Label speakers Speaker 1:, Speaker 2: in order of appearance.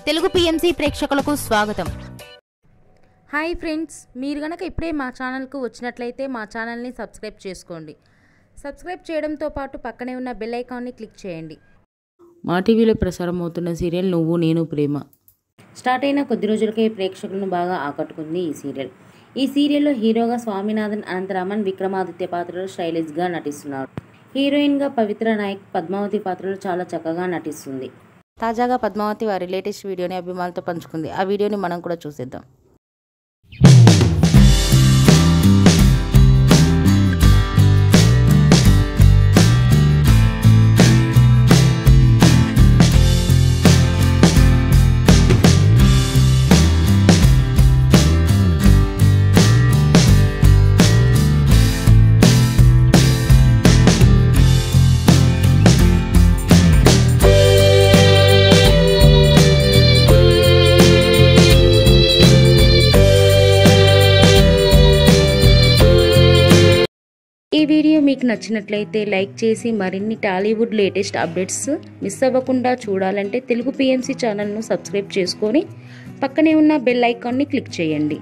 Speaker 1: Telugu PMC ప్రేక్షకులకు స్వాగతం.
Speaker 2: Hi friends, మీరు గనక ఇప్పుడే మా ఛానల్కు వచ్చినట్లయితే మా ఛానల్ని సబ్స్క్రైబ్ చేసుకోండి. సబ్స్క్రైబ్ చేయడంతో పాటు పక్కనే ఉన్న బెల్ ఐకాన్ని క్లిక్ చేయండి.
Speaker 3: మా టీవీలో ప్రసారం అవుతున్న సీరియల్ నువ్వు నేను ప్రేమ
Speaker 2: స్టార్ట్ అయిన కొద్ది రోజులకే ప్రేక్షకులను బాగా ఆకట్టుకుంది ఈ సీరియల్. ఈ సీరియల్లో హీరోగా స్వామినాథన్ అనంతరామన్ విక్రమాదిత్య పాత్రలో స్టైలిష్గా నటిస్తున్నారు. హీరోయిన్గా పవిత్ర నాయక్ పద్మావతి పాత్రలో చాలా చక్కగా నటిస్తుంది. తాజాగా పద్మావతి వారి లేటెస్ట్ వీడియోని అభిమానులతో పంచుకుంది. ఆ వీడియోని మనం కూడా చూసేద్దాం. ఈ వీడియో మీకు నచ్చినట్లయితే లైక్ చేసి మరిన్ని టాలీవుడ్ లేటెస్ట్ అప్డేట్స్ మిస్ అవ్వకుండా చూడాలంటే తెలుగు పిఎంసి ఛానల్ను సబ్స్క్రైబ్ చేసుకొని పక్కనే ఉన్న బెల్ ఐకాన్ని క్లిక్ చేయండి.